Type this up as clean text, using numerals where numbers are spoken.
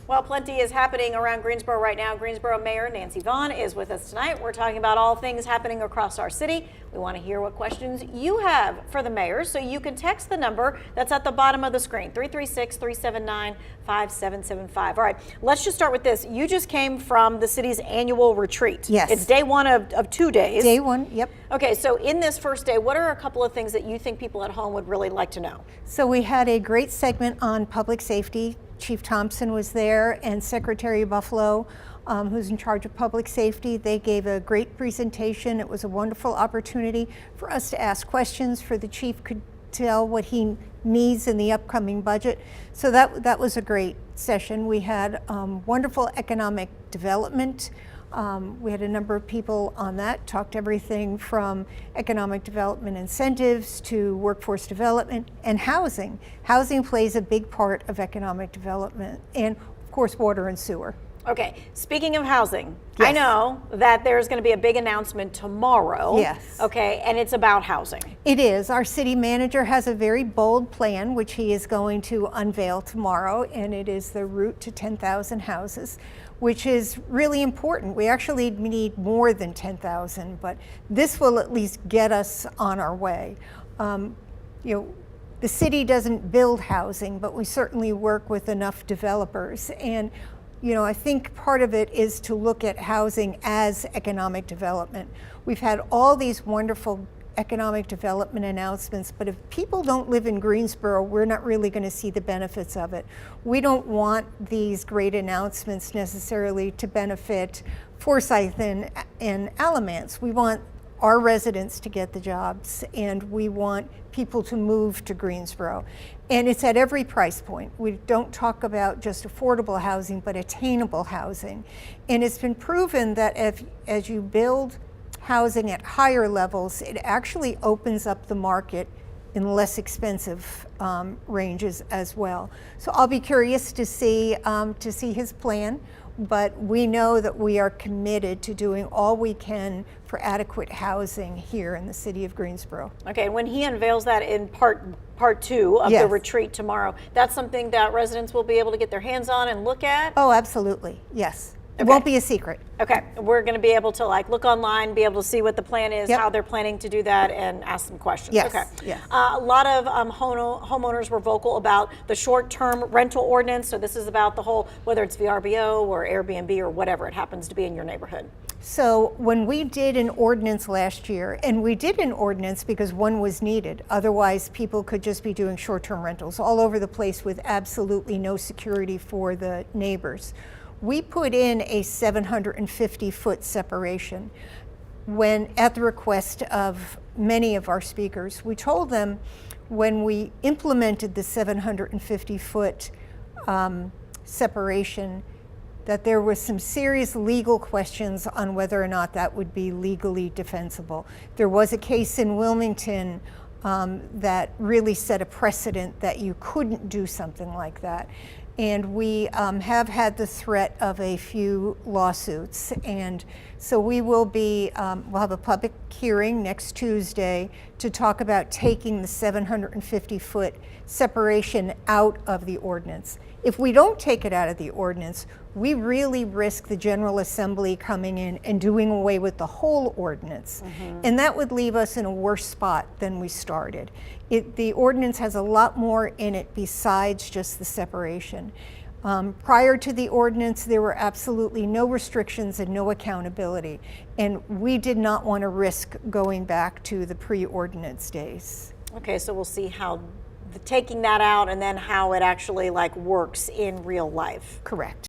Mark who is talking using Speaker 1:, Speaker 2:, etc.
Speaker 1: Well, plenty is happening around Greensboro right now. Greensboro Mayor Nancy Vaughn is with us tonight. We're talking about all things happening across our city. We want to hear what questions you have for the mayor, so you can text the number that's at the bottom of the screen, 336-379-5775. All right, let's just start with this. You just came from the city's annual retreat.
Speaker 2: Yes.
Speaker 1: It's day one of 2 days.
Speaker 2: Day one, yep.
Speaker 1: Okay, so in this first day, what are a couple of things that you think people at home would really like to know?
Speaker 2: So we had a great segment on public safety. Chief Thompson was there, and Secretary Buffalo, who's in charge of public safety. They gave a great presentation. It was a wonderful opportunity for us to ask questions, for the chief could tell what he needs in the upcoming budget. So that was a great session. We had wonderful economic development. We had a number of people on that, talked everything from economic development incentives to workforce development and housing. Housing plays a big part of economic development, and of course water and sewer.
Speaker 1: Okay, speaking of housing,
Speaker 2: Yes.
Speaker 1: I know that there's going to be a big announcement tomorrow.
Speaker 2: Yes.
Speaker 1: Okay, and it's about housing.
Speaker 2: It is. Our city manager has a very bold plan, which he is going to unveil tomorrow, and it is the route to 10,000 houses, which is really important. We actually need more than 10,000, but this will at least get us on our way. The city doesn't build housing, but we certainly work with enough developers. And I think part of it is to look at housing as economic development. We've had all these wonderful economic development announcements, but if people don't live in Greensboro, we're not really going to see the benefits of it. We don't want these great announcements necessarily to benefit Forsyth and Alamance. We want our residents to get the jobs, and we want people to move to Greensboro. And it's at every price point. We don't talk about just affordable housing, but attainable housing. And it's been proven that as you build housing at higher levels, it actually opens up the market in less expensive ranges as well. So I'll be curious to see his plan, but we know that we are committed to doing all we can for adequate housing here in the city of Greensboro. Okay,
Speaker 1: when he unveils that in part two of
Speaker 2: Yes.
Speaker 1: the retreat tomorrow, that's something that residents will be able to get their hands on and look at?
Speaker 2: Oh, absolutely, yes. It
Speaker 1: Okay.
Speaker 2: won't be a secret.
Speaker 1: Okay, we're going to be able to look online, be able to see what the plan is,
Speaker 2: Yep.
Speaker 1: how they're planning to do that, and ask some questions.
Speaker 2: Yes,
Speaker 1: Okay.
Speaker 2: yes.
Speaker 1: A lot of homeowners were vocal about the short-term rental ordinance. So this is about the whole, whether it's VRBO or Airbnb or whatever it happens to be in your neighborhood.
Speaker 2: So when we did an ordinance last year, and we did an ordinance because one was needed, otherwise people could just be doing short-term rentals all over the place with absolutely no security for the neighbors. We put in a 750-foot separation when, at the request of many of our speakers, we told them when we implemented the 750-foot separation that there was some serious legal questions on whether or not that would be legally defensible. There was a case in Wilmington that really set a precedent that you couldn't do something like that. And we have had the threat of a few lawsuits. And so we will be, we'll have a public hearing next Tuesday to talk about taking the 750-foot separation out of the ordinance. If we don't take it out of the ordinance, we really risk the General Assembly coming in and doing away with the whole ordinance. Mm-hmm. And that would leave us in a worse spot than we started. The ordinance has a lot more in it besides just the separation. Prior to the ordinance, there were absolutely no restrictions and no accountability. And we did not want to risk going back to the pre-ordinance days.
Speaker 1: Okay, so we'll see how taking that out and then how it actually works in real life.
Speaker 2: Correct.